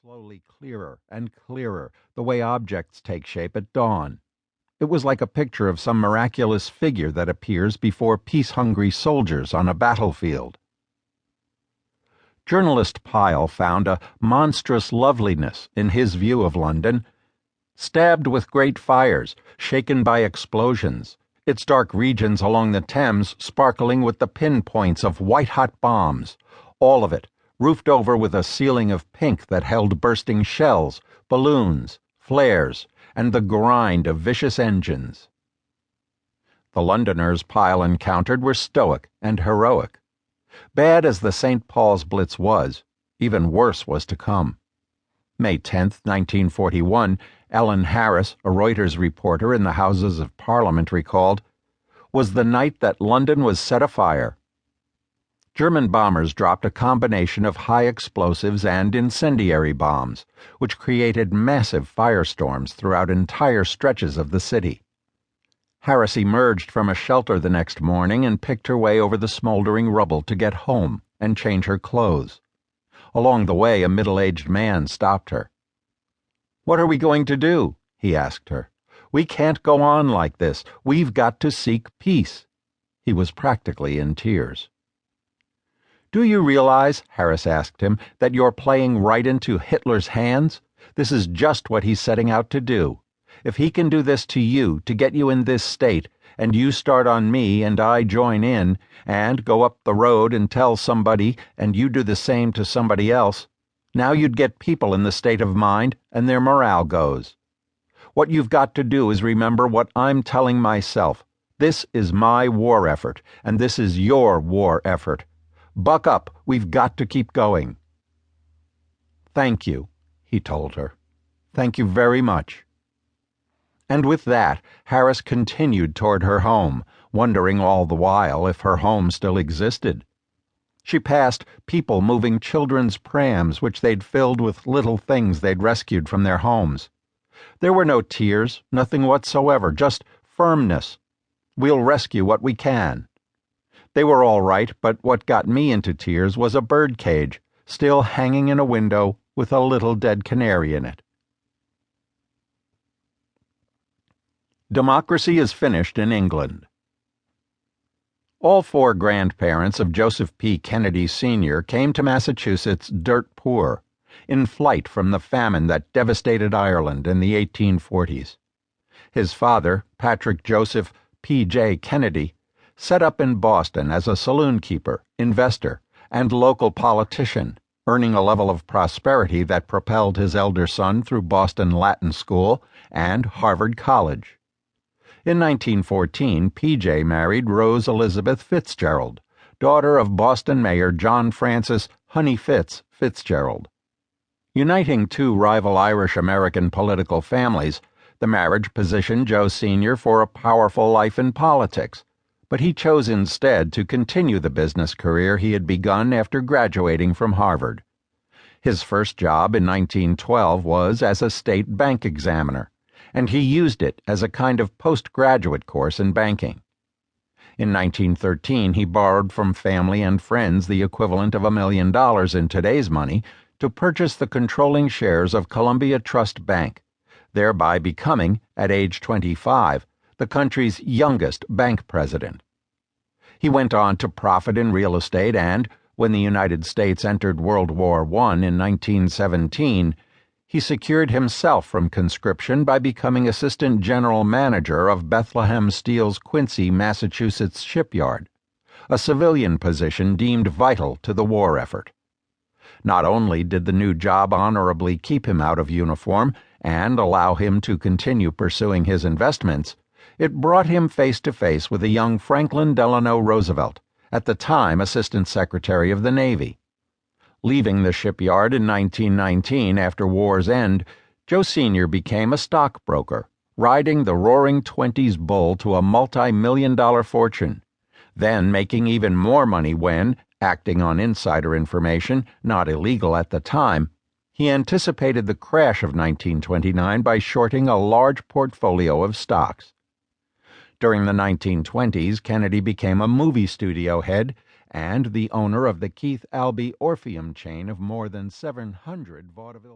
slowly clearer and clearer, the way objects take shape at dawn. It was like a picture of some miraculous figure that appears before peace-hungry soldiers on a battlefield. Journalist Pyle found a monstrous loveliness in his view of London, stabbed with great fires, shaken by explosions, its dark regions along the Thames sparkling with the pinpoints of white-hot bombs, all of it roofed over with a ceiling of pink that held bursting shells, balloons, flares, and the grind of vicious engines. The Londoners Pyle encountered were stoic and heroic. Bad as the St. Paul's Blitz was, even worse was to come. May 10, 1941, Ellen Harris, a Reuters reporter in the Houses of Parliament, recalled, was the night that London was set afire. German bombers dropped a combination of high explosives and incendiary bombs, which created massive firestorms throughout entire stretches of the city. Harris emerged from a shelter the next morning and picked her way over the smoldering rubble to get home and change her clothes. Along the way, a middle-aged man stopped her. "What are we going to do?" he asked her. "We can't go on like this. We've got to seek peace." He was practically in tears. "Do you realize," Harris asked him, "that you're playing right into Hitler's hands? This is just what he's setting out to do. If he can do this to you, to get you in this state, and you start on me and I join in, and go up the road and tell somebody, and you do the same to somebody else, now you'd get people in the state of mind, and their morale goes. What you've got to do is remember what I'm telling myself. This is my war effort, and this is your war effort. Buck up, we've got to keep going." "Thank you," he told her. "Thank you very much." And with that, Harris continued toward her home, wondering all the while if her home still existed. She passed people moving children's prams which they'd filled with little things they'd rescued from their homes. There were no tears, nothing whatsoever, just firmness. We'll rescue what we can. They were all right, but what got me into tears was a birdcage, still hanging in a window with a little dead canary in it. Democracy is finished in England. All four grandparents of Joseph P. Kennedy Sr. came to Massachusetts dirt poor, in flight from the famine that devastated Ireland in the 1840s. His father, Patrick Joseph P.J. Kennedy, set up in Boston as a saloon keeper, investor, and local politician, earning a level of prosperity that propelled his elder son through Boston Latin School and Harvard College. In 1914, P.J. married Rose Elizabeth Fitzgerald, daughter of Boston Mayor John Francis "Honey" Fitzgerald. Uniting two rival Irish-American political families, the marriage positioned Joe Sr. for a powerful life in politics, but he chose instead to continue the business career he had begun after graduating from Harvard. His first job in 1912 was as a state bank examiner, and he used it as a kind of postgraduate course in banking. In 1913, he borrowed from family and friends the equivalent of $1 million in today's money to purchase the controlling shares of Columbia Trust Bank, thereby becoming, at age 25, the country's youngest bank president. He went on to profit in real estate and, when the United States entered World War I in 1917, he secured himself from conscription by becoming assistant general manager of Bethlehem Steel's Quincy, Massachusetts shipyard, a civilian position deemed vital to the war effort. Not only did the new job honorably keep him out of uniform and allow him to continue pursuing his investments, it brought him face to face with a young Franklin Delano Roosevelt, at the time Assistant Secretary of the Navy. Leaving the shipyard in 1919 after war's end, Joe Sr. became a stockbroker, riding the roaring 20s bull to a multi-million-dollar fortune, then making even more money when, acting on insider information, not illegal at the time, he anticipated the crash of 1929 by shorting a large portfolio of stocks. During the 1920s, Kennedy became a movie studio head and the owner of the Keith Albee Orpheum chain of more than 700 vaudeville